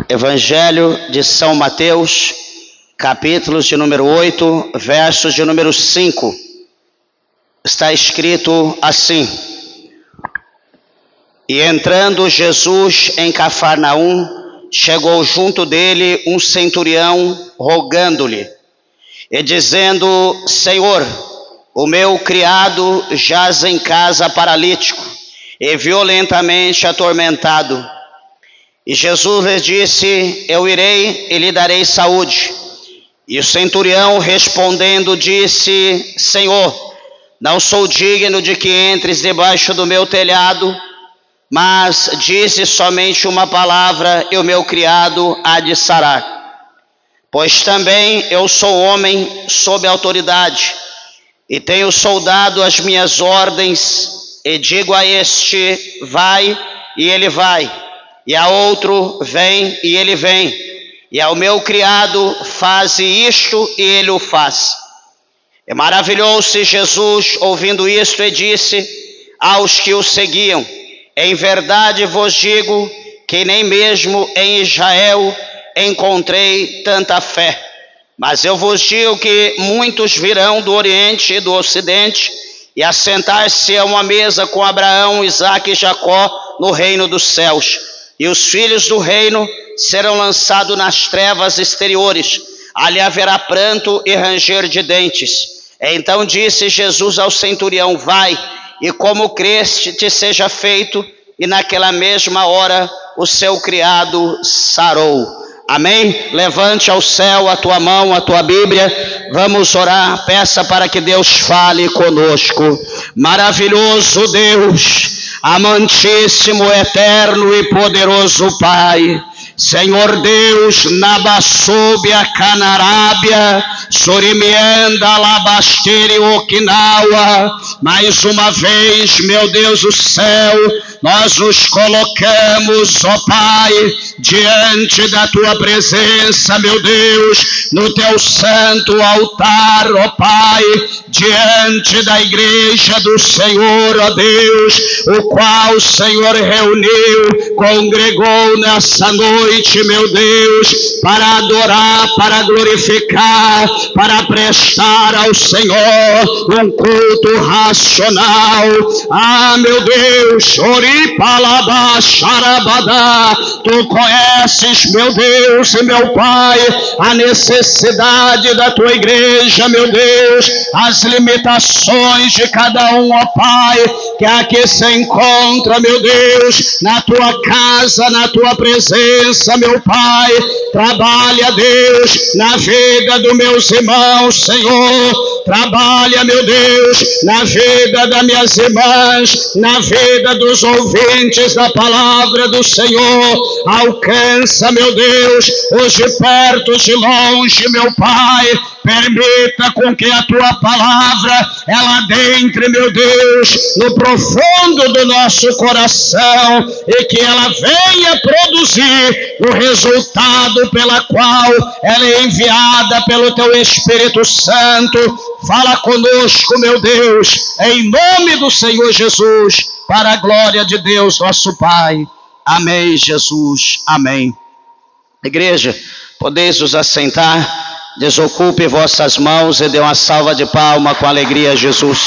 Evangelho de São Mateus, capítulos de número 8, versos de número 5. Está escrito assim: E entrando Jesus em Cafarnaum, chegou junto dele um centurião, rogando-lhe, e dizendo: Senhor, o meu criado jaz em casa paralítico, e violentamente atormentado. E Jesus lhe disse: Eu irei e lhe darei saúde. E o centurião respondendo disse: Senhor, não sou digno de que entres debaixo do meu telhado, mas dize somente uma palavra e o meu criado há de sarar. Pois também eu sou homem sob autoridade, e tenho soldado as minhas ordens, e digo a este: vai, e ele vai. E a outro: vem, e ele vem. E ao meu criado: faze isto, e ele o faz. E maravilhou-se Jesus ouvindo isto e disse aos que o seguiam: Em verdade vos digo que nem mesmo em Israel encontrei tanta fé. Mas eu vos digo que muitos virão do Oriente e do Ocidente e assentar-se a uma mesa com Abraão, Isaque e Jacó no reino dos céus. E os filhos do reino serão lançados nas trevas exteriores. Ali haverá pranto e ranger de dentes. Então disse Jesus ao centurião: vai, e como creste te seja feito. E naquela mesma hora o seu criado sarou. Amém? Levante ao céu a tua mão, a tua Bíblia. Vamos orar. Peça para que Deus fale conosco. Maravilhoso Deus, amantíssimo, eterno e poderoso Pai, Senhor Deus, Nabassúbia, Canarábia, Sorimienda, Labasteri, Okinawa, mais uma vez, meu Deus do céu, nós nos colocamos, ó Pai, diante da Tua presença, meu Deus, no Teu santo altar, ó Pai, diante da igreja do Senhor, ó Deus, o qual o Senhor reuniu, congregou nessa noite, meu Deus, para adorar, para glorificar, para prestar ao Senhor um culto racional. Ah, meu Deus, Oripalabá, Xarabadá, Tu conheces, meu Deus e meu Pai, a necessidade da Tua igreja, meu Deus, as limitações de cada um, ó Pai, que aqui se encontra, meu Deus, na Tua casa, na Tua presença, meu Pai. Trabalha, Deus, na vida dos meus irmãos, Senhor. Trabalha, meu Deus, na vida das minhas irmãs, na vida dos ouvintes da palavra do Senhor. Alcança, meu Deus, os de perto, os de longe, meu Pai. Permita com que a Tua palavra, ela adentre, meu Deus, no profundo do nosso coração e que ela venha produzir o resultado pela qual ela é enviada pelo Teu Espírito Santo. Fala conosco, meu Deus, em nome do Senhor Jesus, para a glória de Deus, nosso Pai. Amém, Jesus. Amém. Igreja, podeis vos assentar. Desocupe vossas mãos e dê uma salva de palmas com alegria a Jesus.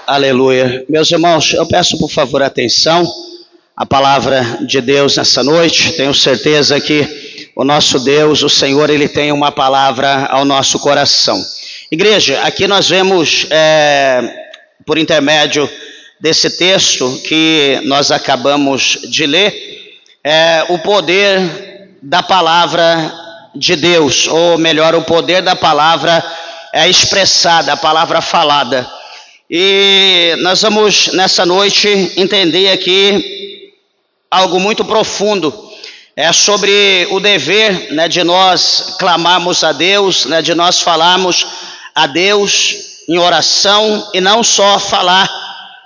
Aleluia. Meus irmãos, eu peço por favor atenção à palavra de Deus nessa noite. Tenho certeza que o nosso Deus, o Senhor, Ele tem uma palavra ao nosso coração. Igreja, aqui nós vemos, por intermédio desse texto que nós acabamos de ler, o poder da palavra de Deus, ou melhor, o poder da palavra expressada, a palavra falada. E nós vamos nessa noite entender aqui algo muito profundo, sobre o dever, de nós clamarmos a Deus, de nós falarmos a Deus em oração, e não só falar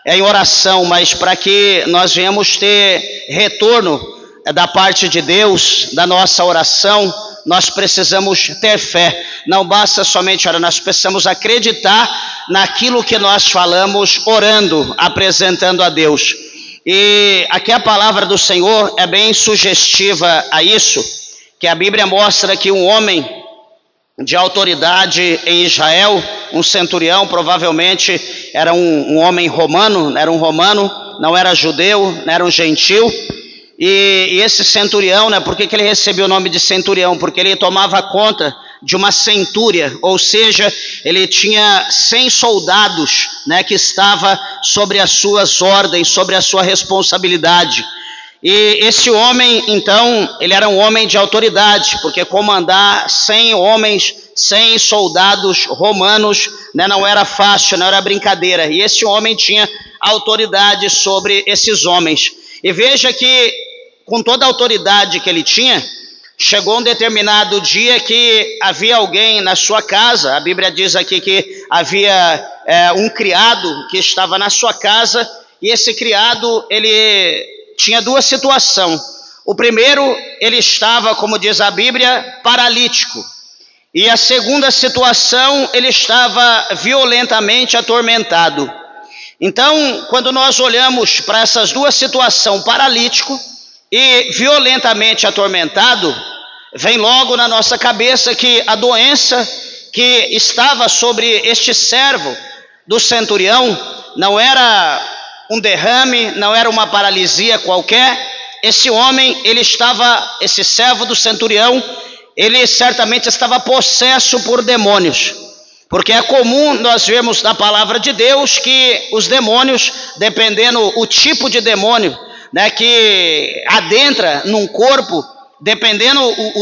em oração, mas para que nós venhamos ter retorno da parte de Deus, da nossa oração, nós precisamos ter fé. Não basta somente orar, nós precisamos acreditar naquilo que nós falamos, orando, apresentando a Deus. E aqui a palavra do Senhor é bem sugestiva a isso, que a Bíblia mostra que um homem de autoridade em Israel, um centurião, provavelmente era um homem romano, não era judeu, não era um gentil. E esse centurião, por que ele recebeu o nome de centurião? Porque ele tomava conta de uma centúria, ou seja, ele tinha 100 soldados, que estava sobre as suas ordens, sobre a sua responsabilidade. E esse homem, então, ele era um homem de autoridade, porque comandar 100 homens, 100 soldados romanos, não era fácil, não era brincadeira. E esse homem tinha autoridade sobre esses homens. E veja que, com toda a autoridade que ele tinha, chegou um determinado dia que havia alguém na sua casa. A Bíblia diz aqui que havia um criado que estava na sua casa, e esse criado, ele tinha duas situações. O primeiro, ele estava, como diz a Bíblia, paralítico. E a segunda situação, ele estava violentamente atormentado. Então, quando nós olhamos para essas duas situações, paralítico e violentamente atormentado, vem logo na nossa cabeça que a doença que estava sobre este servo do centurião não era um derrame, não era uma paralisia qualquer. Esse homem, esse servo do centurião, ele certamente estava possesso por demônios, porque é comum nós vermos na palavra de Deus que os demônios, dependendo o tipo de demônio, que adentra num corpo, dependendo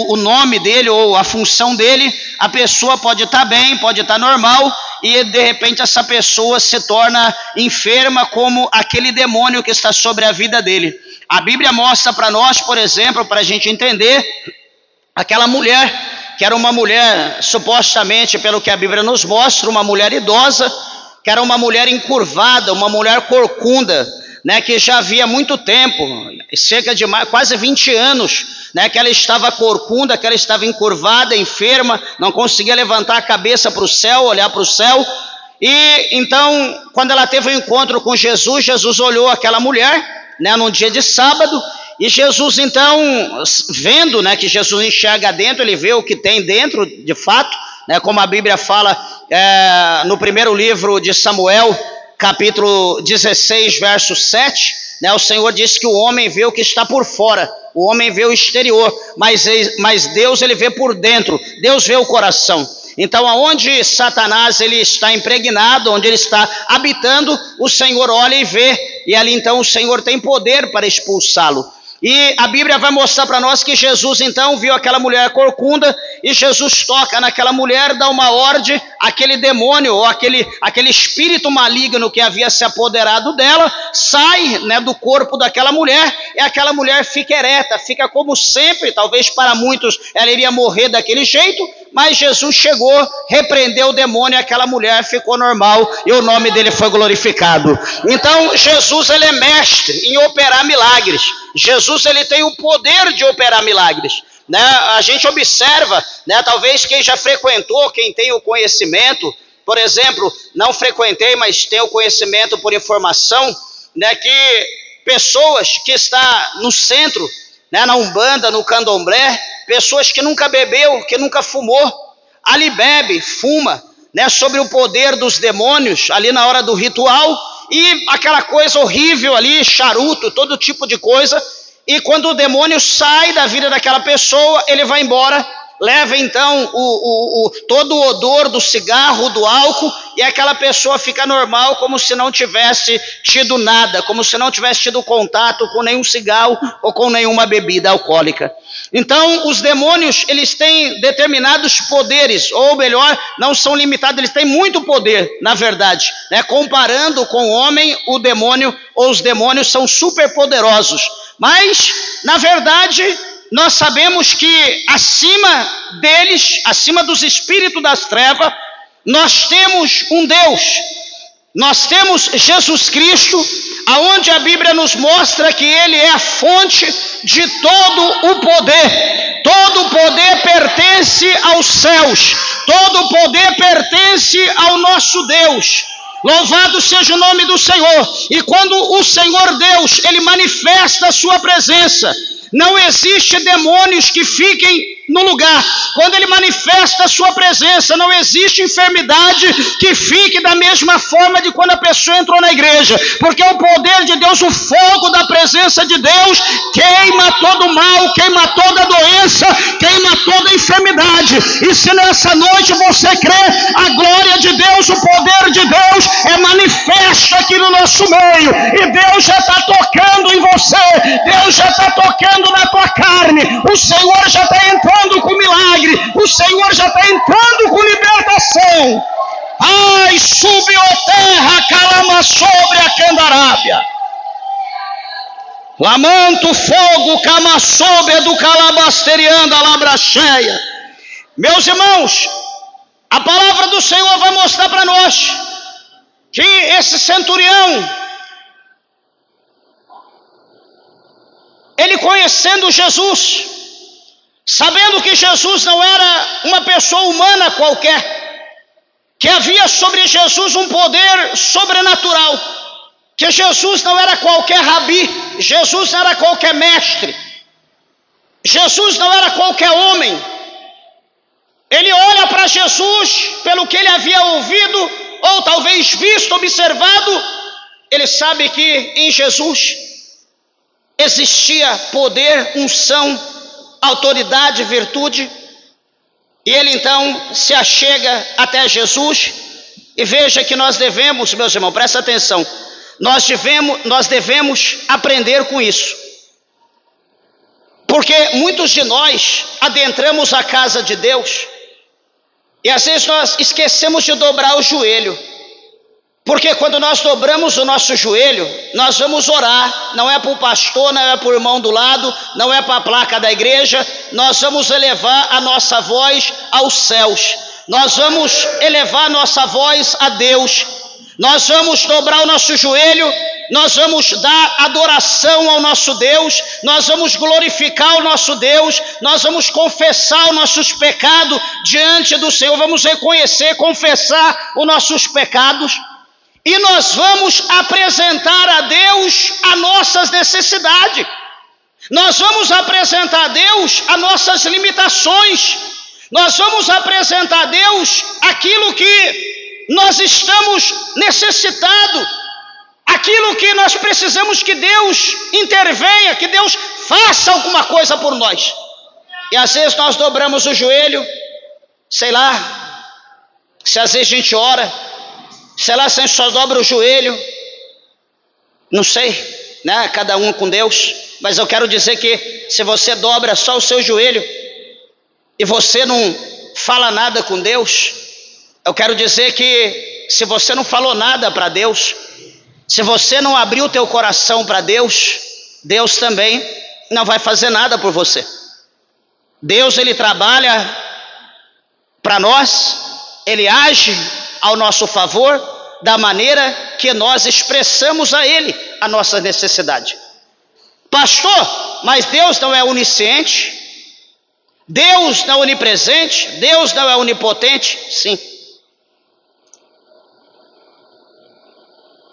o nome dele ou a função dele, a pessoa pode estar bem, pode estar normal, e de repente essa pessoa se torna enferma como aquele demônio que está sobre a vida dele. A Bíblia mostra para nós, por exemplo, para a gente entender, aquela mulher, que era uma mulher, supostamente, pelo que a Bíblia nos mostra, uma mulher idosa, que era uma mulher encurvada, uma mulher corcunda, que já havia muito tempo, cerca de quase 20 anos, que ela estava corcunda, que ela estava encurvada, enferma, não conseguia levantar a cabeça para o céu, olhar para o céu. E então, quando ela teve um encontro com Jesus, Jesus olhou aquela mulher, num dia de sábado, e Jesus então, vendo, que Jesus enxerga dentro, ele vê o que tem dentro, de fato, como a Bíblia fala no primeiro livro de Samuel, capítulo 16, verso 7, o Senhor disse que o homem vê o que está por fora, o homem vê o exterior, mas Deus, ele vê por dentro, Deus vê o coração. Então, aonde Satanás ele está impregnado, onde ele está habitando, o Senhor olha e vê, e ali então o Senhor tem poder para expulsá-lo. E a Bíblia vai mostrar para nós que Jesus então viu aquela mulher corcunda, e Jesus toca naquela mulher, dá uma ordem, aquele demônio ou aquele espírito maligno que havia se apoderado dela, sai do corpo daquela mulher, e aquela mulher fica ereta, fica como sempre. Talvez para muitos ela iria morrer daquele jeito, mas Jesus chegou, repreendeu o demônio, e aquela mulher ficou normal, e o nome dele foi glorificado. Então Jesus, ele é mestre em operar milagres. Jesus, ele tem o poder de operar milagres. A gente observa, talvez quem já frequentou, quem tem o conhecimento, por exemplo, não frequentei, mas tenho conhecimento por informação, que pessoas que estão no centro, na Umbanda, no Candomblé, pessoas que nunca bebeu, que nunca fumou, ali bebe, fuma, sobre o poder dos demônios, ali na hora do ritual, e aquela coisa horrível ali, charuto, todo tipo de coisa, e quando o demônio sai da vida daquela pessoa, ele vai embora, leva então todo o odor do cigarro, do álcool, e aquela pessoa fica normal, como se não tivesse tido nada, como se não tivesse tido contato com nenhum cigarro ou com nenhuma bebida alcoólica. Então, os demônios, eles têm determinados poderes, ou melhor, não são limitados, eles têm muito poder, na verdade. Comparando com o homem, o demônio ou os demônios são super poderosos. Mas, na verdade, nós sabemos que acima deles, acima dos espíritos das trevas, nós temos um Deus. Nós temos Jesus Cristo, aonde a Bíblia nos mostra que Ele é a fonte de todo o poder. Todo o poder pertence aos céus, Todo o poder pertence ao nosso Deus. Louvado seja o nome do Senhor. E quando o Senhor Deus, Ele manifesta a sua presença, não existe demônios que fiquem no lugar. Quando Ele manifesta a sua presença, não existe enfermidade que fique da mesma forma de quando a pessoa entrou na igreja, porque o poder de Deus, o fogo da presença de Deus, queima todo o mal, queima toda a doença, queima toda a enfermidade. E se nessa noite você crê, a glória de Deus, o poder de Deus é manifesto aqui no nosso meio, e Deus já está tocando em você, Deus já está tocando na tua carne, o Senhor já está entrando com milagre, o Senhor já está entrando com libertação. Ai, sube, ó terra, calama sobre a candarábia. Lamanto fogo, cama sobre do calabasterianda, labra cheia. Meus irmãos, a palavra do Senhor vai mostrar para nós que esse centurião, ele conhecendo Jesus, sabendo que Jesus não era uma pessoa humana qualquer, que havia sobre Jesus um poder sobrenatural, que Jesus não era qualquer rabi, Jesus não era qualquer mestre, Jesus não era qualquer homem. Ele olha para Jesus, pelo que ele havia ouvido, ou talvez visto, observado, ele sabe que em Jesus existia poder, unção, autoridade, virtude, e ele então se achega até Jesus. E veja que nós devemos, meus irmãos, presta atenção, nós devemos aprender com isso, porque muitos de nós adentramos a casa de Deus e às vezes nós esquecemos de dobrar o joelho, porque quando nós dobramos o nosso joelho, nós vamos orar, não é para o pastor, não é para o irmão do lado, não é para a placa da igreja, nós vamos elevar a nossa voz aos céus, nós vamos elevar a nossa voz a Deus, nós vamos dobrar o nosso joelho, nós vamos dar adoração ao nosso Deus, nós vamos glorificar o nosso Deus, nós vamos confessar os nossos pecados diante do Senhor, vamos reconhecer, confessar os nossos pecados, e nós vamos apresentar a Deus as nossas necessidades, nós vamos apresentar a Deus as nossas limitações, nós vamos apresentar a Deus aquilo que nós estamos necessitados, aquilo que nós precisamos que Deus intervenha, que Deus faça alguma coisa por nós. E às vezes nós dobramos o joelho, sei lá, se às vezes a gente ora, sei lá, se a gente só dobra o joelho, não sei, né? Cada um com Deus, mas eu quero dizer que se você dobra só o seu joelho e você não fala nada com Deus, eu quero dizer que se você não falou nada para Deus, se você não abriu o teu coração para Deus, Deus também não vai fazer nada por você. Deus, Ele trabalha para nós, Ele age ao nosso favor da maneira que nós expressamos a Ele a nossa necessidade. Pastor, mas Deus não é onisciente? Deus não é onipresente? Deus não é onipotente? Sim.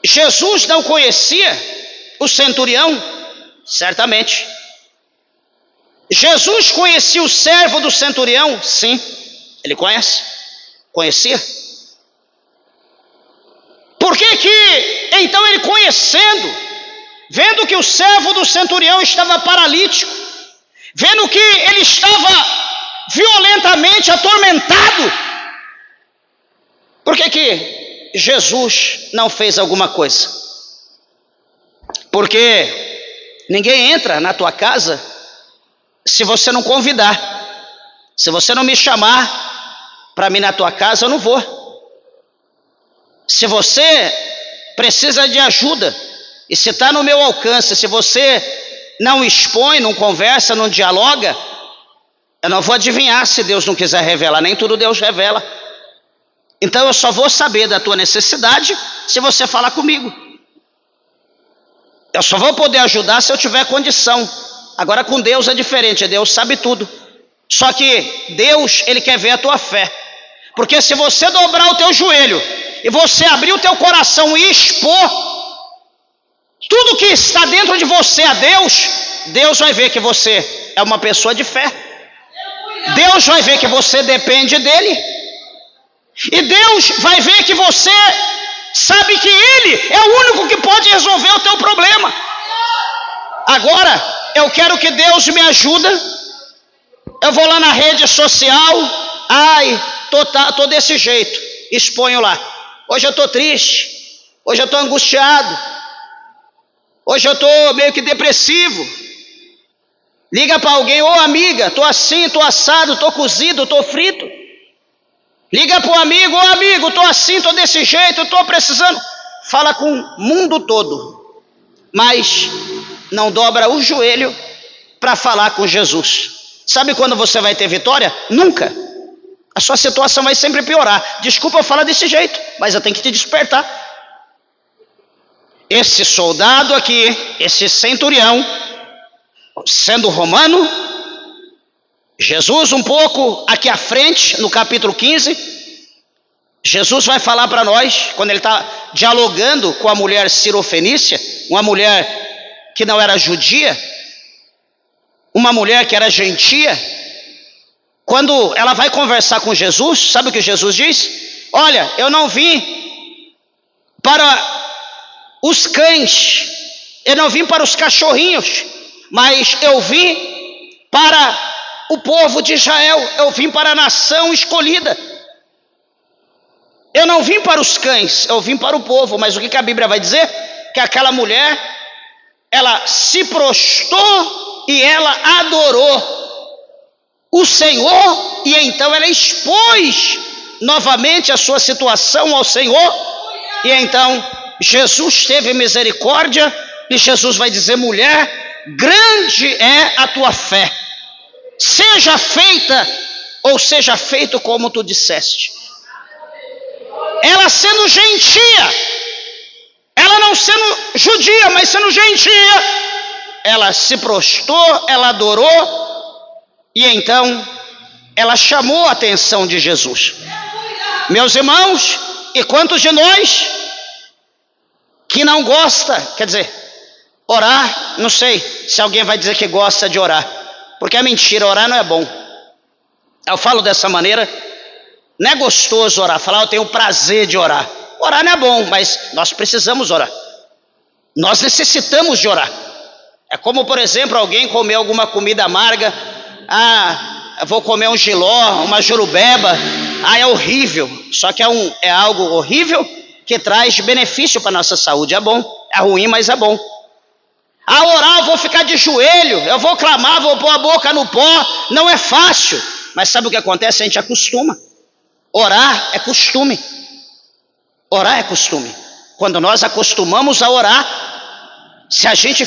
Jesus não conhecia o centurião? Certamente. Jesus conhecia o servo do centurião? Sim. Ele conhecia. Por que então ele conhecendo, vendo que o servo do centurião estava paralítico, vendo que ele estava violentamente atormentado, por que Jesus não fez alguma coisa? Porque ninguém entra na tua casa se você não convidar. Se você não me chamar para mim na tua casa, eu não vou. Se você precisa de ajuda, e se está no meu alcance, se você não expõe, não conversa, não dialoga, eu não vou adivinhar se Deus não quiser revelar, nem tudo Deus revela. Então eu só vou saber da tua necessidade se você falar comigo. Eu só vou poder ajudar se eu tiver condição. Agora com Deus é diferente, Deus sabe tudo. Só que Deus, Ele quer ver a tua fé. Porque se você dobrar o teu joelho e você abrir o teu coração e expor tudo que está dentro de você a Deus, Deus vai ver que você é uma pessoa de fé. Deus vai ver que você depende dele. E Deus vai ver que você sabe que ele é o único que pode resolver o teu problema. Agora, eu quero que Deus me ajude. Eu vou lá na rede social. Ai, tô desse jeito. Exponho lá. Hoje eu tô triste. Hoje eu tô angustiado. Hoje eu estou meio que depressivo. Liga para alguém: ô amiga, estou assim, estou assado, estou cozido, estou frito. Liga para o amigo: ô amigo, estou assim, estou desse jeito, estou precisando. Fala com o mundo todo, mas não dobra o joelho para falar com Jesus. Sabe quando você vai ter vitória? Nunca. A sua situação vai sempre piorar. Desculpa eu falar desse jeito, mas eu tenho que te despertar. Esse soldado aqui, esse centurião, sendo romano, Jesus um pouco aqui à frente, no capítulo 15, Jesus vai falar para nós, quando ele está dialogando com a mulher cirofenícia, uma mulher que não era judia, uma mulher que era gentia. Quando ela vai conversar com Jesus, sabe o que Jesus diz? Olha, eu não vim para os cães, eu não vim para os cachorrinhos, mas eu vim para o povo de Israel, eu vim para a nação escolhida. Eu não vim para os cães, eu vim para o povo. Mas o que a Bíblia vai dizer? Que aquela mulher, ela se prostrou e ela adorou o Senhor, e então ela expôs novamente a sua situação ao Senhor, e então Jesus teve misericórdia, e Jesus vai dizer: mulher, grande é a tua fé, seja feita ou seja feito como tu disseste. Ela sendo gentia, ela não sendo judia, mas sendo gentia, ela se prostrou, ela adorou, e então ela chamou a atenção de Jesus. Meus irmãos, e quantos de nós que não gosta, quer dizer, orar, não sei se alguém vai dizer que gosta de orar, porque é mentira, orar não é bom. Eu falo dessa maneira, não é gostoso orar, falar eu tenho o prazer de orar. Orar não é bom, mas nós precisamos orar. Nós necessitamos de orar. É como, por exemplo, alguém comer alguma comida amarga. Eu vou comer um jiló, uma jurubeba. É horrível. Só que é algo horrível que traz benefício para a nossa saúde. É bom, é ruim, mas é bom. Orar, eu vou ficar de joelho, eu vou clamar, vou pôr a boca no pó. Não é fácil, mas sabe o que acontece? A gente acostuma. Orar é costume. Orar é costume. Quando nós acostumamos a orar, se a gente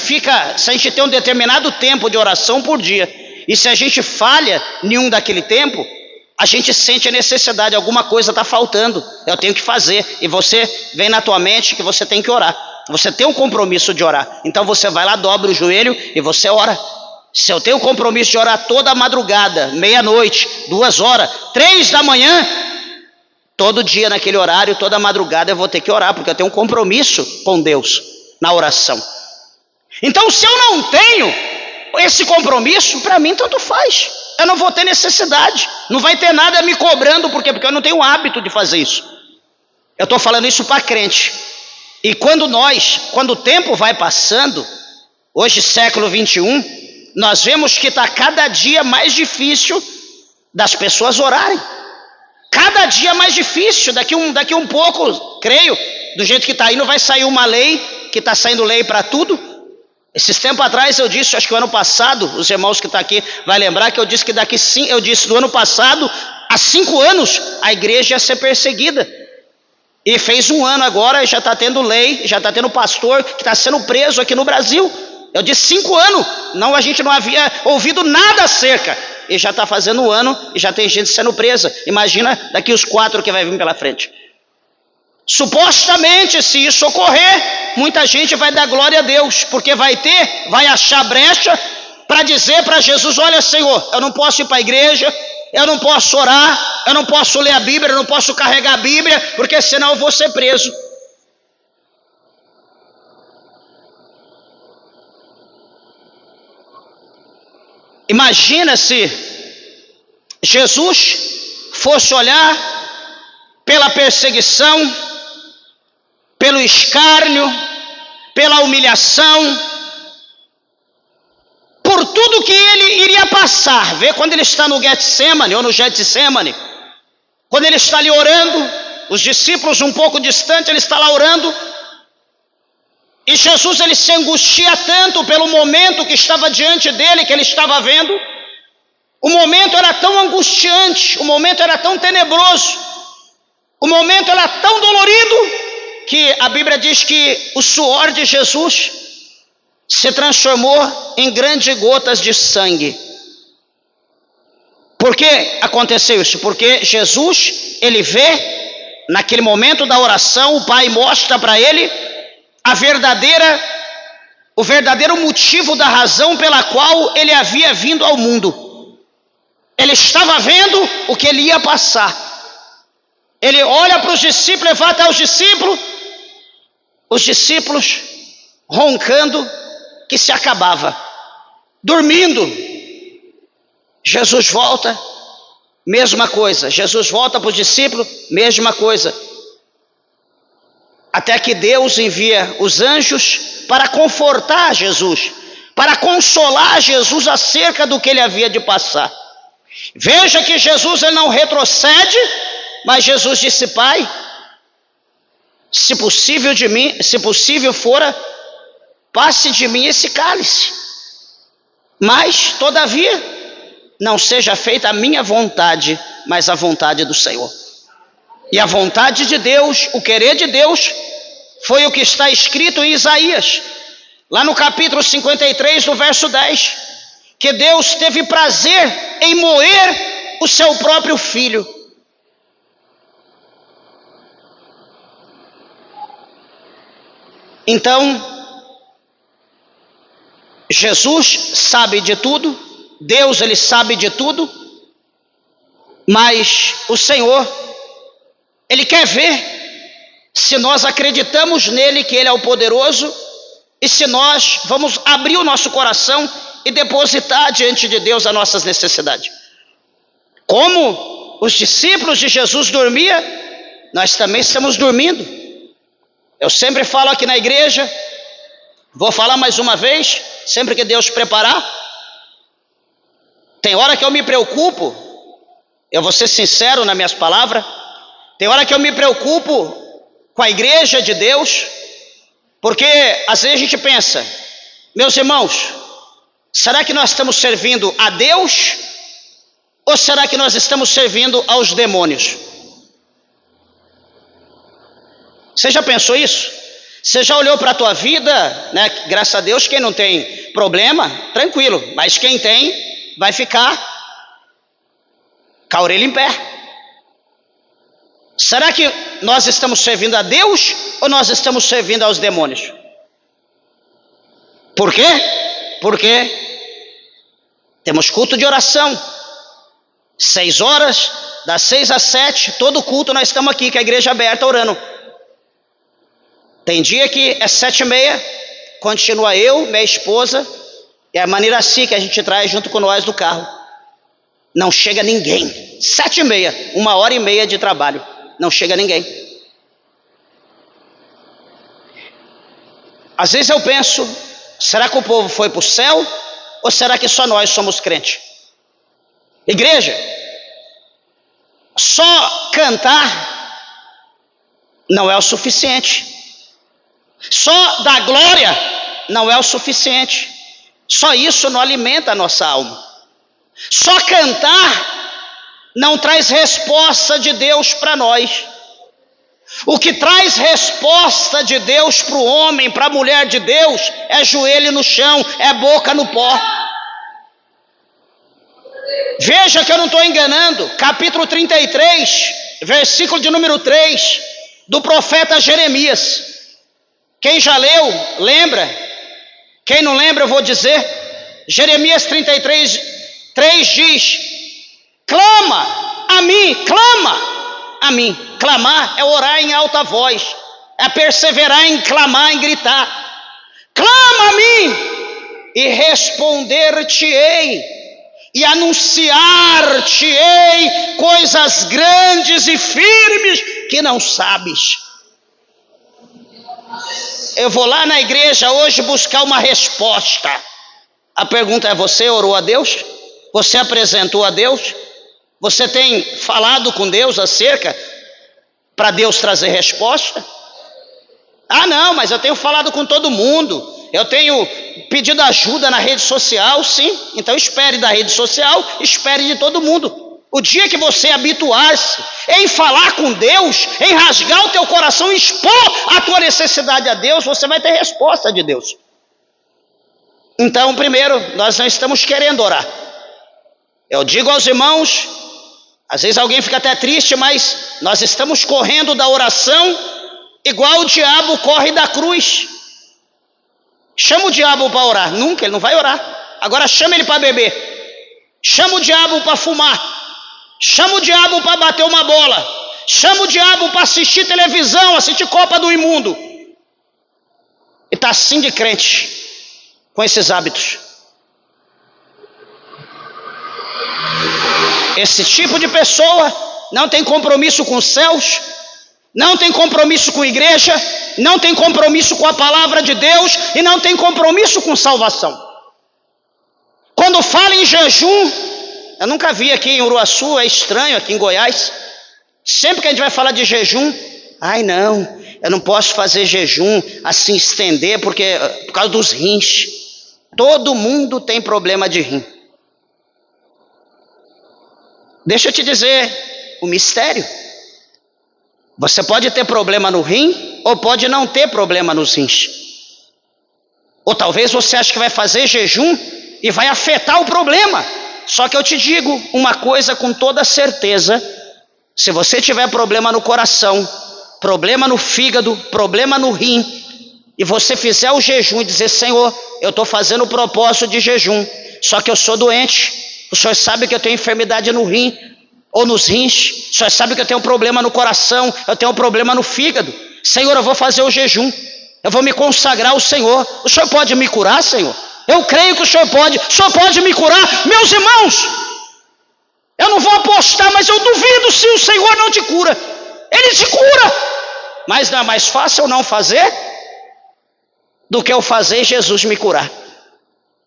tem um determinado tempo de oração por dia, e se a gente falha nenhum daquele tempo, a gente sente a necessidade, alguma coisa está faltando, eu tenho que fazer, e você vem na tua mente que você tem que orar, você tem um compromisso de orar, então você vai lá, dobra o joelho e você ora. Se eu tenho o compromisso de orar toda madrugada, meia-noite, 2 horas, 3 da manhã, todo dia naquele horário, toda madrugada eu vou ter que orar, porque eu tenho um compromisso com Deus na oração. Então, se eu não tenho esse compromisso, para mim tanto faz. Eu não vou ter necessidade, não vai ter nada me cobrando, por quê? Porque eu não tenho o hábito de fazer isso. Eu estou falando isso para crente. E quando o tempo vai passando, hoje século 21, nós vemos que está cada dia mais difícil das pessoas orarem. Cada dia mais difícil, daqui um pouco, creio, do jeito que está indo, vai sair uma lei, que está saindo lei para tudo. Esses tempos atrás eu disse, acho que o ano passado, os irmãos que estão aqui vai lembrar que eu disse que do ano passado, há 5 anos, a igreja ia ser perseguida. E fez 1 ano agora, já está tendo lei, já está tendo pastor que está sendo preso aqui no Brasil. Eu disse 5 anos, a gente não havia ouvido nada acerca. E já está fazendo 1 ano e já tem gente sendo presa. Imagina daqui os 4 que vai vir pela frente. Supostamente, se isso ocorrer, muita gente vai dar glória a Deus, porque vai achar brecha para dizer para Jesus: olha, Senhor, eu não posso ir para a igreja, Eu não posso orar, eu não posso ler a Bíblia, eu não posso carregar a Bíblia, porque senão eu vou ser preso. Imagina se Jesus fosse olhar pela perseguição, pelo escárnio, pela humilhação, por tudo que ele iria passar. Vê quando ele está no Getsemane, ou no Getsemane, quando ele está ali orando, os discípulos um pouco distante, ele está lá orando, e Jesus ele se angustia tanto pelo momento que estava diante dele, que ele estava vendo. O momento era tão angustiante, o momento era tão tenebroso, o momento era tão dolorido, que a Bíblia diz que o suor de Jesus se transformou em grandes gotas de sangue. Por que aconteceu isso? Porque Jesus, ele vê, naquele momento da oração, o Pai mostra para ele o verdadeiro motivo da razão pela qual ele havia vindo ao mundo. Ele estava vendo o que ele ia passar. Ele olha para os discípulos, levanta aos discípulos, os discípulos roncando que se acabava, dormindo. Jesus volta, mesma coisa. Jesus volta para os discípulos, mesma coisa. Até que Deus envia os anjos para confortar Jesus, para consolar Jesus acerca do que ele havia de passar. Veja que Jesus ele não retrocede, mas Jesus disse: Pai, se possível fora, passe de mim esse cálice, mas todavia não seja feita a minha vontade, mas a vontade do Senhor. E a vontade de Deus, o querer de Deus, foi o que está escrito em Isaías, lá no capítulo 53, no verso 10, que Deus teve prazer em moer o seu próprio filho. Então, Jesus sabe de tudo, Deus ele sabe de tudo, mas o Senhor, ele quer ver se nós acreditamos nele, que ele é o poderoso, e se nós vamos abrir o nosso coração e depositar diante de Deus as nossas necessidades. Como os discípulos de Jesus dormiam, nós também estamos dormindo. Eu sempre falo aqui na igreja, vou falar mais uma vez, sempre que Deus preparar. Tem hora que eu me preocupo, eu vou ser sincero nas minhas palavras, tem hora que eu me preocupo com a igreja de Deus, porque às vezes a gente pensa, meus irmãos, será que nós estamos servindo a Deus, ou será que nós estamos servindo aos demônios? Você já pensou isso? Você já olhou para a tua vida, né? Graças a Deus, quem não tem problema, tranquilo, mas quem tem, vai ficar com a orelha em pé. Será que nós estamos servindo a Deus ou nós estamos servindo aos demônios? Por quê? Porque temos culto de oração, 6 horas, das 6 às 7, todo culto nós estamos aqui, com a igreja aberta orando. Tem dia que é 7h30, continua eu, minha esposa, e a maneira assim que a gente traz junto com nós do carro. Não chega ninguém. 7h30, 1h30 de trabalho, não chega ninguém. Às vezes eu penso, será que o povo foi para o céu, ou será que só nós somos crentes? Igreja, só cantar não é o suficiente. Só dar glória não é o suficiente. Só isso não alimenta a nossa alma. Só cantar não traz resposta de Deus para nós. O que traz resposta de Deus para o homem, para a mulher de Deus, é joelho no chão, é boca no pó. Veja que eu não estou enganando. Capítulo 33, versículo de número 3, do profeta Jeremias. Quem já leu, lembra? Quem não lembra, eu vou dizer. Jeremias 33, 3 diz: clama a mim, clama a mim. Clamar é orar em alta voz, é perseverar em clamar, em gritar. Clama a mim e responder-te-ei e anunciar-te-ei coisas grandes e firmes que não sabes. Eu vou lá na igreja hoje buscar uma resposta. A pergunta é: você orou a Deus? Você apresentou a Deus? Você tem falado com Deus acerca para Deus trazer resposta? Ah, não, mas eu tenho falado com todo mundo. Eu tenho pedido ajuda na rede social, sim. Então espere da rede social, espere de todo mundo. O dia que você habituar-se em falar com Deus, em rasgar o teu coração, expor a tua necessidade a Deus, você vai ter resposta de Deus. Então, primeiro, nós não estamos querendo orar. Eu digo aos irmãos, às vezes alguém fica até triste, mas nós estamos correndo da oração igual o diabo corre da cruz. Chama o diabo para orar, nunca, ele não vai orar. Agora chama ele para beber, chama o diabo para fumar, chama o diabo para bater uma bola, chama o diabo para assistir televisão, assistir Copa do Imundo. E está assim de crente, com esses hábitos. Esse tipo de pessoa não tem compromisso com os céus, não tem compromisso com a igreja, não tem compromisso com a palavra de Deus e não tem compromisso com salvação. Quando fala em jejum, eu nunca vi aqui em Uruaçu, é estranho aqui em Goiás, sempre que a gente vai falar de jejum, ai não, eu não posso fazer jejum, assim estender, porque por causa dos rins. Todo mundo tem problema de rim. Deixa eu te dizer o mistério. Você pode ter problema no rim ou pode não ter problema nos rins. Ou talvez você ache que vai fazer jejum e vai afetar o problema. Só que eu te digo uma coisa com toda certeza: se você tiver problema no coração, problema no fígado, problema no rim, e você fizer o jejum e dizer: Senhor, eu estou fazendo o propósito de jejum, só que eu sou doente, o Senhor sabe que eu tenho enfermidade no rim ou nos rins, o Senhor sabe que eu tenho um problema no coração, eu tenho um problema no fígado, Senhor, eu vou fazer o jejum, eu vou me consagrar ao Senhor. O Senhor pode me curar, Senhor? Eu creio que o Senhor pode me curar. Meus irmãos, eu não vou apostar, mas eu duvido se o Senhor não te cura. Ele te cura, mas não é mais fácil eu não fazer do que eu fazer e Jesus me curar.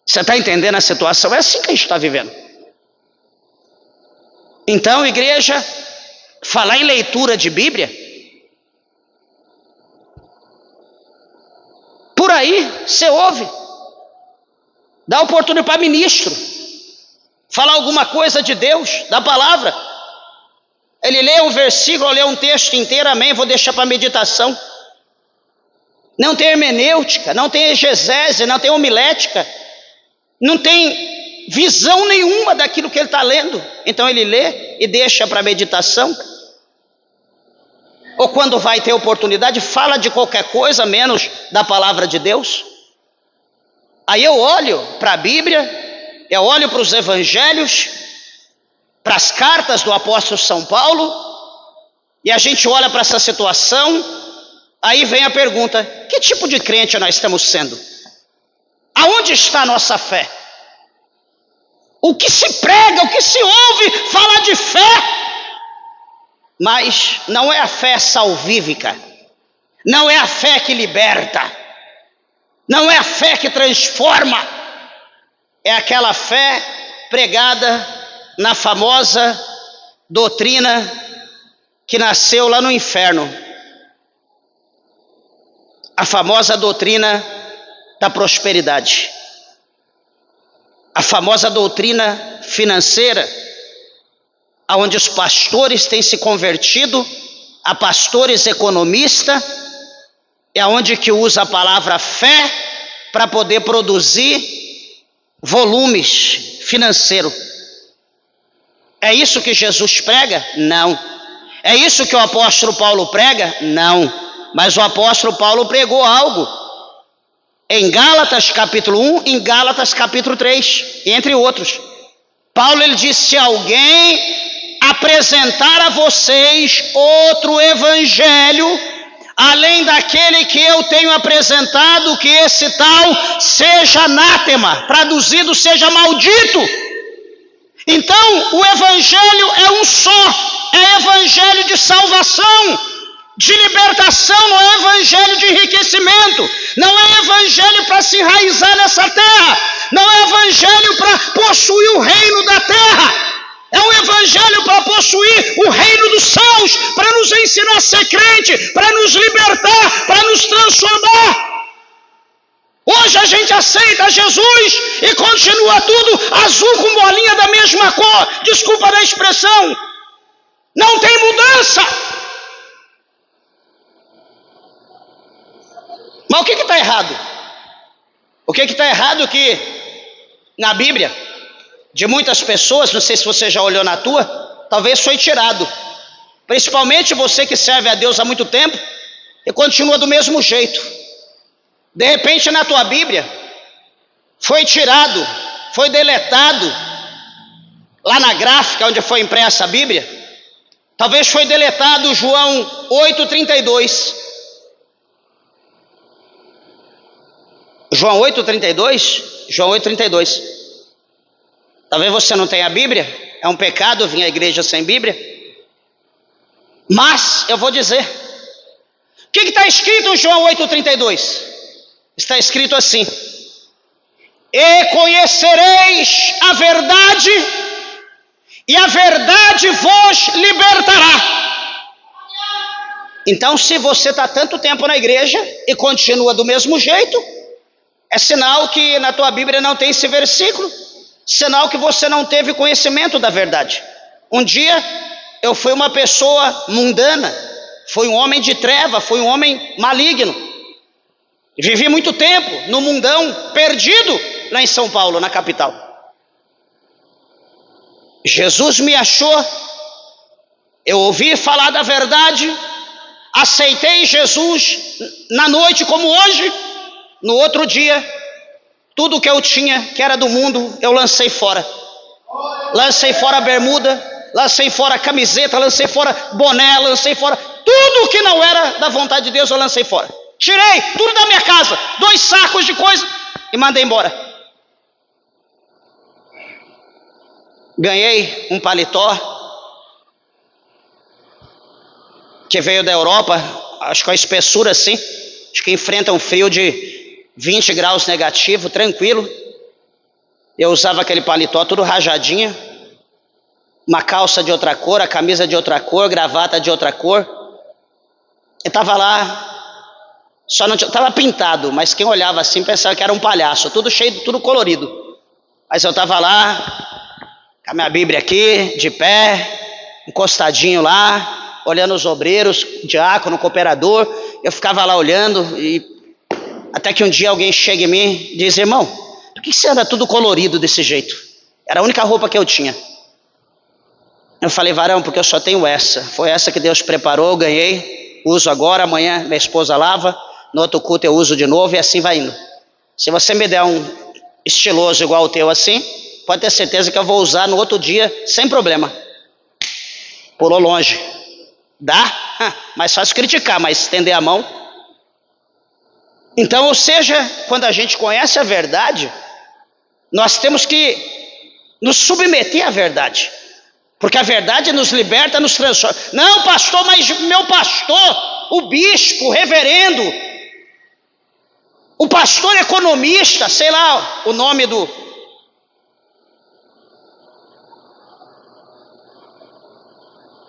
Você está entendendo a situação? É assim que a gente está vivendo. Então, igreja, falar em leitura de Bíblia, por aí você ouve, dá oportunidade para ministro falar alguma coisa de Deus, da palavra. Ele lê um versículo, lê um texto inteiro, amém, vou deixar para meditação. Não tem hermenêutica, não tem exegese, não tem homilética, não tem visão nenhuma daquilo que ele está lendo. Então ele lê e deixa para meditação. Ou quando vai ter oportunidade, fala de qualquer coisa menos da palavra de Deus. Aí eu olho para a Bíblia, eu olho para os evangelhos, para as cartas do apóstolo São Paulo, e a gente olha para essa situação. Aí vem a pergunta: que tipo de crente nós estamos sendo? Aonde está a nossa fé? O que se prega, o que se ouve, fala de fé, mas não é a fé salvífica, não é a fé que liberta, não é a fé que transforma, é aquela fé pregada na famosa doutrina que nasceu lá no inferno, a famosa doutrina da prosperidade, a famosa doutrina financeira, onde os pastores têm se convertido a pastores economistas, é onde que usa a palavra fé para poder produzir volumes financeiros. É isso que Jesus prega? Não. É isso que o apóstolo Paulo prega? Não. Mas o apóstolo Paulo pregou algo em Gálatas capítulo 1, em Gálatas capítulo 3, entre outros. Paulo ele disse: se alguém apresentar a vocês outro evangelho, além daquele que eu tenho apresentado, que esse tal seja anátema, traduzido seja maldito. Então o evangelho é um só, é evangelho de salvação, de libertação, não é evangelho de enriquecimento, não é evangelho para se enraizar nessa terra, não é evangelho para possuir o reino da terra, é um evangelho para possuir o reino dos céus, para nos ensinar a ser crente, para nos libertar, para nos transformar. Hoje a gente aceita Jesus e continua tudo azul com bolinha da mesma cor, desculpa da expressão, não tem mudança. Mas o que está errado? O que está errado que na Bíblia, de muitas pessoas, não sei se você já olhou na tua, talvez foi tirado. Principalmente você que serve a Deus há muito tempo e continua do mesmo jeito. De repente na tua Bíblia foi tirado, foi deletado, lá na gráfica onde foi impressa a Bíblia, talvez foi deletado João 8,32. João 8,32? João 8,32. Talvez você não tenha a Bíblia, é um pecado vir à igreja sem Bíblia. Mas eu vou dizer, o que está escrito em João 8,32? Está escrito assim: e conhecereis a verdade, e a verdade vos libertará. Então, se você está tanto tempo na igreja e continua do mesmo jeito, é sinal que na tua Bíblia não tem esse versículo, sinal que você não teve conhecimento da verdade. Um dia eu fui uma pessoa mundana, fui um homem de treva, fui um homem maligno. Vivi muito tempo no mundão, perdido lá em São Paulo, na capital. Jesus me achou, eu ouvi falar da verdade, aceitei Jesus na noite como hoje. No outro dia, tudo que eu tinha, que era do mundo, eu lancei fora. Lancei fora a bermuda, lancei fora a camiseta, lancei fora boné, lancei fora tudo que não era da vontade de Deus, eu lancei fora. Tirei tudo da minha casa, 2 sacos de coisa e mandei embora. Ganhei um paletó que veio da Europa, acho que a espessura assim, acho que enfrenta um frio de 20 graus negativo, tranquilo. Eu usava aquele paletó tudo rajadinho, uma calça de outra cor, a camisa de outra cor, gravata de outra cor. Eu estava lá, só não estava pintado, mas quem olhava assim pensava que era um palhaço, tudo cheio, tudo colorido. Mas eu estava lá, com a minha Bíblia aqui, de pé, encostadinho lá, olhando os obreiros, diácono, cooperador. Eu ficava lá olhando, e até que um dia alguém chega em mim e diz: irmão, por que você anda tudo colorido desse jeito? Era a única roupa que eu tinha. Eu falei: varão, porque eu só tenho essa, foi essa que Deus preparou, eu ganhei, uso agora, amanhã minha esposa lava, no outro culto eu uso de novo, e assim vai indo. Se você me der um estiloso igual o teu assim, pode ter certeza que eu vou usar no outro dia sem problema. Pulou longe. Dá? Mais fácil criticar, mas estender a mão. Então, ou seja, quando a gente conhece a verdade, nós temos que nos submeter à verdade, porque a verdade nos liberta, nos transforma. Não, pastor, mas meu pastor, o bispo, o reverendo, o pastor economista, sei lá o nome do...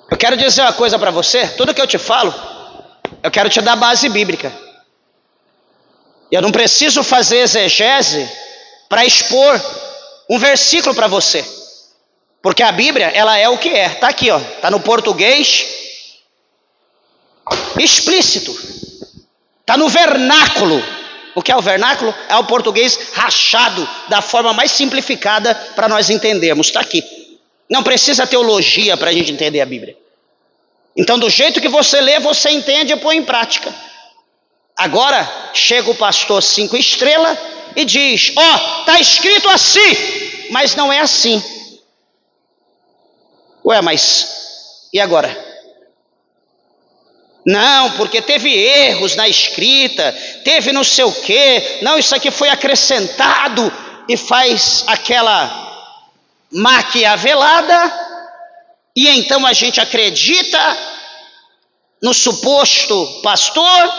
Eu quero dizer uma coisa para você, tudo que eu te falo, eu quero te dar base bíblica. Eu não preciso fazer exegese para expor um versículo para você, porque a Bíblia, ela é o que é. Está aqui, ó, está no português explícito, está no vernáculo. O que é o vernáculo? É o português rachado, da forma mais simplificada para nós entendermos. Está aqui. Não precisa teologia para a gente entender a Bíblia. Então, do jeito que você lê, você entende e põe em prática. Agora, chega o pastor 5 estrelas e diz: ó, está escrito assim, mas não é assim. Ué, mas e agora? Não, porque teve erros na escrita, teve não sei o quê, não, isso aqui foi acrescentado, e faz aquela maquiavelada, e então a gente acredita no suposto pastor,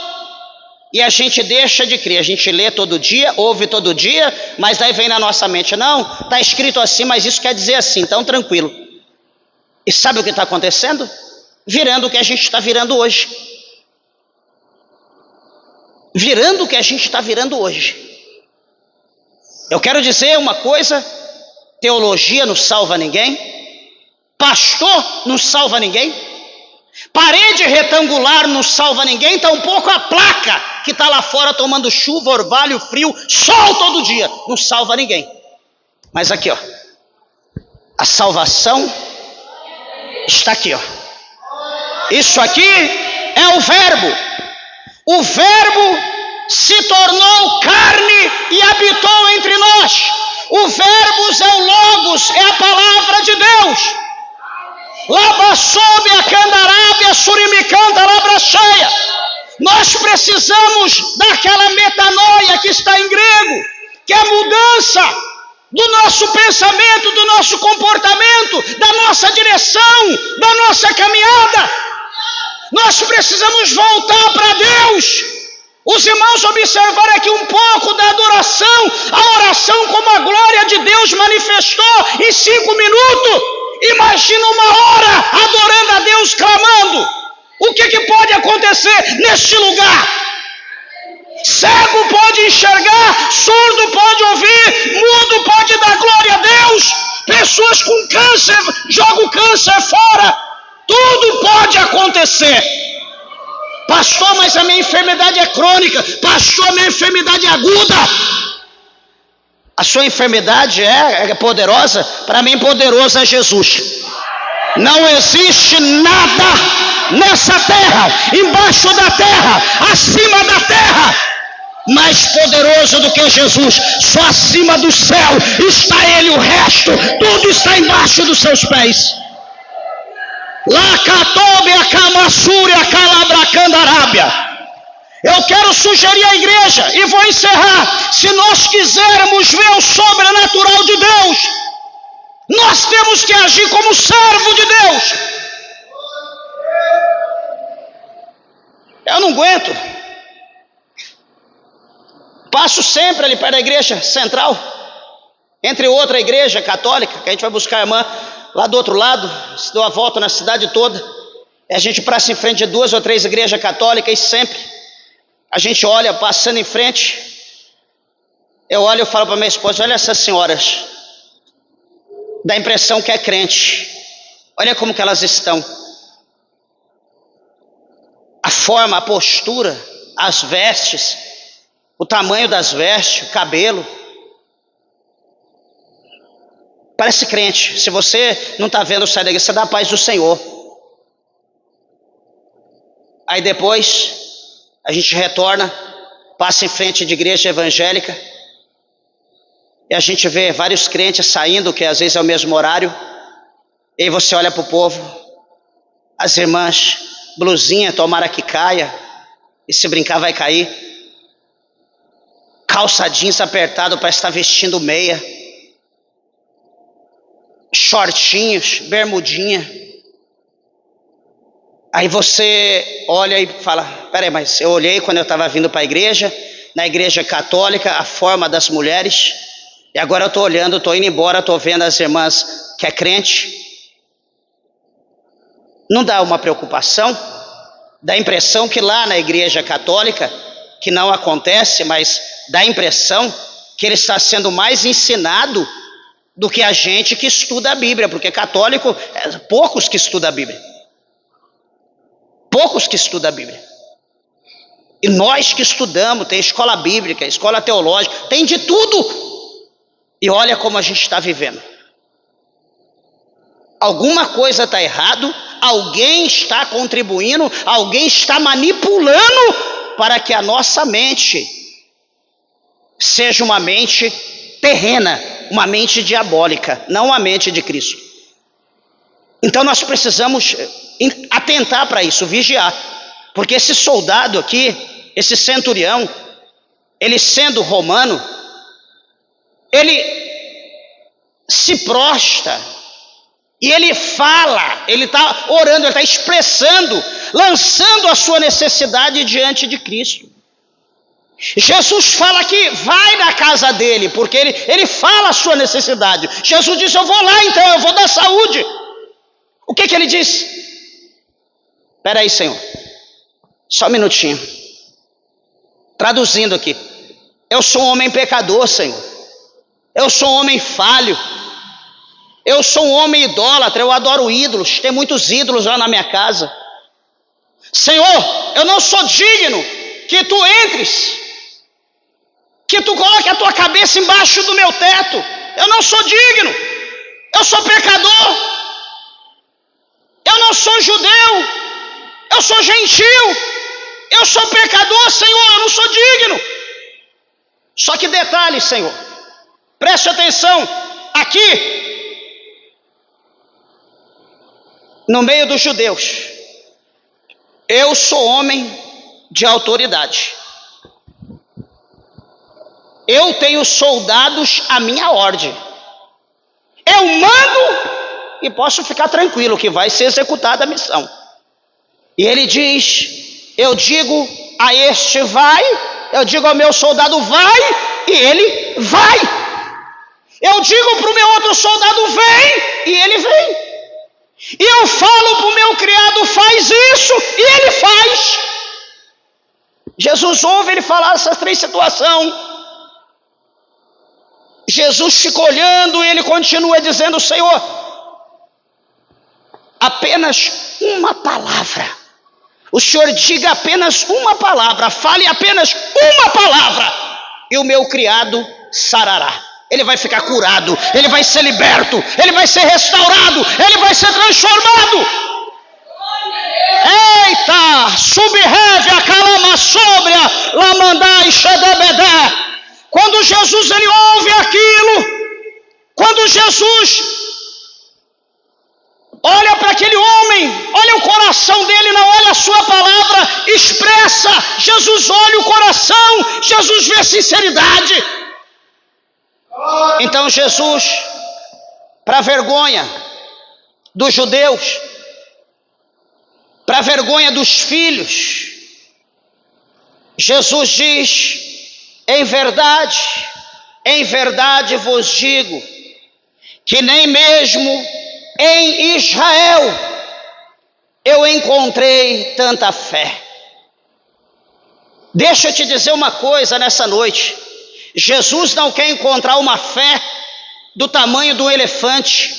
e a gente deixa de crer. A gente lê todo dia, ouve todo dia, mas aí vem na nossa mente, não, está escrito assim, mas isso quer dizer assim, então tranquilo. E sabe o que está acontecendo? Virando o que a gente está virando hoje. Virando o que a gente está virando hoje. Eu quero dizer uma coisa: teologia não salva ninguém, pastor não salva ninguém, parede retangular não salva ninguém, tampouco a placa que está lá fora tomando chuva, orvalho, frio, sol todo dia, não salva ninguém. Mas aqui, ó, a salvação está aqui, ó. Isso aqui é o Verbo. O Verbo se tornou carne e habitou entre nós. O Verbos é o Logos, é a palavra de Deus. Labassobe a candarábia, surimicanta, labracheia. Nós precisamos daquela metanoia que está em grego, que é a mudança do nosso pensamento, do nosso comportamento, da nossa direção, da nossa caminhada. Nós precisamos voltar para Deus. Os irmãos observaram aqui um pouco da adoração, a oração como a glória de Deus manifestou em 5 minutos. Imagina uma hora adorando a Deus, clamando. O que pode acontecer neste lugar? Cego pode enxergar, surdo pode ouvir, mudo pode dar glória a Deus. Pessoas com câncer jogam o câncer fora. Tudo pode acontecer. Pastor, mas a minha enfermidade é crônica. Pastor, a minha enfermidade é aguda. A sua enfermidade é poderosa? Para mim, poderoso é Jesus. Não existe nada nessa terra, embaixo da terra, acima da terra, mais poderoso do que Jesus. Só acima do céu está Ele, o resto, tudo está embaixo dos seus pés. Lacatobe, a camassúria, a calabracandarábia. Eu quero sugerir à igreja, e vou encerrar, se nós quisermos ver o sobrenatural de Deus, nós temos que agir como servo de Deus. Eu não aguento. Passo sempre ali perto da igreja central, entre outra igreja católica, que a gente vai buscar a irmã lá do outro lado, se deu a volta na cidade toda, e a gente passa em frente de 2 ou 3 igrejas católicas, e sempre a gente olha, passando em frente, eu olho e falo para minha esposa, olha essas senhoras, dá a impressão que é crente, olha como que elas estão, a forma, a postura, as vestes, o tamanho das vestes, o cabelo, parece crente. Se você não está vendo sair da igreja, você dá a paz do Senhor. Aí depois a gente retorna, passa em frente de igreja evangélica, e a gente vê vários crentes saindo, que às vezes é o mesmo horário, e aí você olha para o povo, as irmãs, blusinha, tomara que caia, e se brincar vai cair, calça jeans apertado para estar vestindo meia, shortinhos, bermudinha. Aí você olha e fala, peraí, mas eu olhei quando eu estava vindo para a igreja, na igreja católica, a forma das mulheres, e agora eu estou olhando, estou indo embora, estou vendo as irmãs que é crente. Não dá uma preocupação? Dá a impressão que lá na igreja católica, que não acontece, mas dá a impressão que ele está sendo mais ensinado do que a gente que estuda a Bíblia, porque católico, poucos que estudam a Bíblia. Poucos que estudam a Bíblia. E nós que estudamos, tem escola bíblica, escola teológica, tem de tudo. E olha como a gente está vivendo. Alguma coisa está errado, alguém está contribuindo, alguém está manipulando para que a nossa mente seja uma mente terrena, uma mente diabólica, não a mente de Cristo. Então nós precisamos atentar para isso, vigiar. Porque esse soldado aqui, esse centurião, ele sendo romano, ele se prostra e ele fala, ele está orando, ele está expressando, lançando a sua necessidade diante de Cristo. Jesus fala que vai na casa dele, porque ele fala a sua necessidade. Jesus disse: eu vou lá então, eu vou dar saúde. O que ele diz? Espera aí, Senhor, só um minutinho. Traduzindo aqui: eu sou um homem pecador, Senhor. Eu sou um homem falho. Eu sou um homem idólatra, eu adoro ídolos. Tem muitos ídolos lá na minha casa. Senhor, eu não sou digno que tu entres, que tu coloque a tua cabeça embaixo do meu teto. Eu não sou digno. Eu sou pecador. Eu não sou judeu. Eu sou gentil. Eu sou pecador, Senhor, eu não sou digno. Só que detalhe, Senhor, preste atenção, aqui, no meio dos judeus, eu sou homem de autoridade. Eu tenho soldados à minha ordem. Eu mando e posso ficar tranquilo que vai ser executada a missão. E ele diz: eu digo a este vai, eu digo ao meu soldado vai, e ele vai. Eu digo para o meu outro soldado vem, e ele vem. E eu falo para o meu criado faz isso, e ele faz. Jesus ouve ele falar essas três situações. Jesus fica olhando e ele continua dizendo: Senhor, apenas uma palavra. O Senhor diga apenas uma palavra, fale apenas uma palavra, e o meu criado sarará. Ele vai ficar curado, ele vai ser liberto, ele vai ser restaurado, ele vai ser transformado. Eita, subreve a calama sobria, lamandai xedebedé. Quando Jesus ele ouve aquilo, quando Jesus olha para aquele homem, olha o coração dele, não olha a sua palavra, expressa. Jesus olha o coração, Jesus vê sinceridade. Então Jesus, para vergonha dos judeus, para vergonha dos filhos, Jesus diz: em verdade vos digo, que nem mesmo em Israel eu encontrei tanta fé. Deixa eu te dizer uma coisa nessa noite: Jesus não quer encontrar uma fé do tamanho do elefante.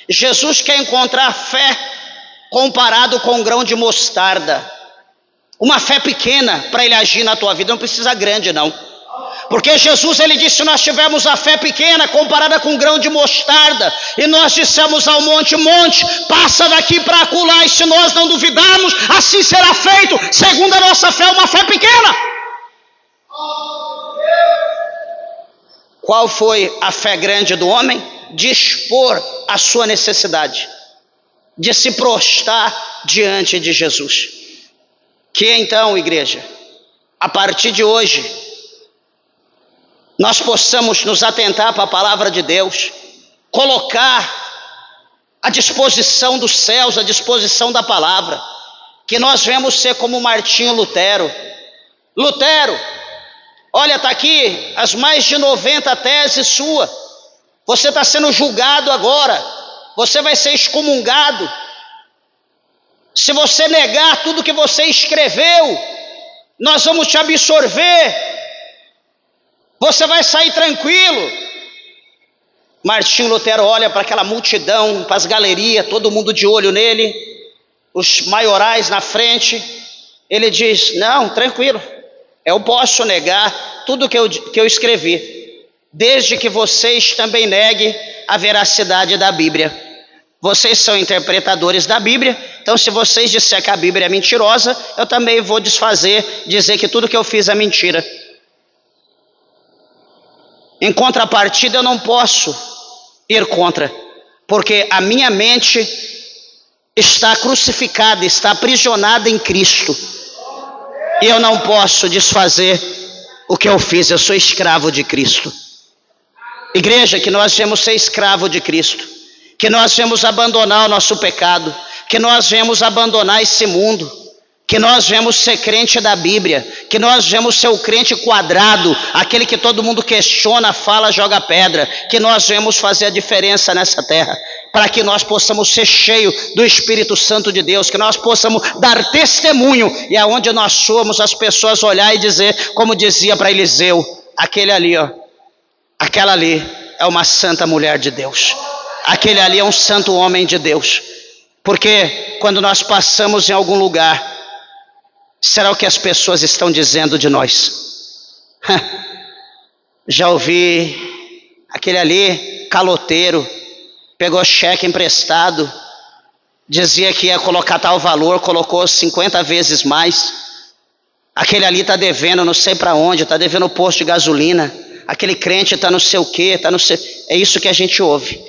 Jesus quer encontrar fé comparado com um grão de mostarda. Uma fé pequena para ele agir na tua vida, não precisa grande não. Porque Jesus ele disse: nós tivemos a fé pequena comparada com um grão de mostarda, e nós dissemos ao monte: monte, passa daqui para acolá, e se nós não duvidarmos, assim será feito. Segundo a nossa fé, uma fé pequena. Qual foi a fé grande do homem? De expor a sua necessidade, de se prostrar diante de Jesus. Que então, igreja, a partir de hoje, nós possamos nos atentar para a palavra de Deus, colocar à disposição dos céus, à disposição da palavra, que nós vemos ser como Martinho Lutero. Lutero, olha, está aqui as mais de 90 teses suas, você está sendo julgado agora, você vai ser excomungado. Se você negar tudo que você escreveu, nós vamos te absorver, você vai sair tranquilo. Martinho Lutero olha para aquela multidão, para as galerias, todo mundo de olho nele, os maiorais na frente, ele diz: não, tranquilo, eu posso negar tudo que eu escrevi, desde que vocês também neguem a veracidade da Bíblia. Vocês são interpretadores da Bíblia, então se vocês disserem que a Bíblia é mentirosa, eu também vou dizer que tudo que eu fiz é mentira. Em contrapartida, eu não posso ir contra, porque a minha mente está crucificada, está aprisionada em Cristo, e eu não posso desfazer o que eu fiz, eu sou escravo de Cristo. Igreja, que nós viemos ser escravo de Cristo, que nós viemos abandonar o nosso pecado, que nós viemos abandonar esse mundo, que nós viemos ser crente da Bíblia, que nós viemos ser o crente quadrado, aquele que todo mundo questiona, fala, joga pedra, que nós viemos fazer a diferença nessa terra, para que nós possamos ser cheios do Espírito Santo de Deus, que nós possamos dar testemunho, e aonde nós somos, as pessoas olhar e dizer, como dizia para Eliseu, aquele ali, ó, aquela ali é uma santa mulher de Deus, aquele ali é um santo homem de Deus, porque quando nós passamos em algum lugar, será o que as pessoas estão dizendo de nós? Já ouvi, aquele ali, caloteiro, pegou cheque emprestado, dizia que ia colocar tal valor, colocou 50 vezes mais. Aquele ali está devendo não sei para onde, está devendo posto de gasolina. Aquele crente está não sei o quê, está não sei... É isso que a gente ouve.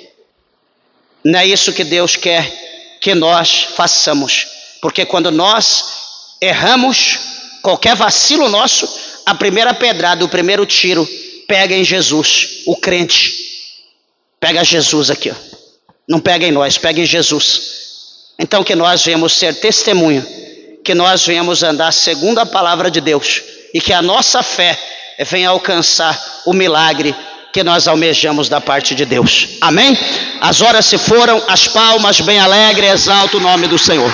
Não é isso que Deus quer que nós façamos. Porque quando nós erramos, qualquer vacilo nosso, a primeira pedrada, o primeiro tiro, pega em Jesus, o crente. Pega Jesus aqui, ó. Não pega em nós, pega em Jesus. Então que nós venhamos ser testemunho, que nós venhamos andar segundo a palavra de Deus, e que a nossa fé venha alcançar o milagre que nós almejamos da parte de Deus. Amém? As horas se foram, as palmas bem alegres, exalta o nome do Senhor.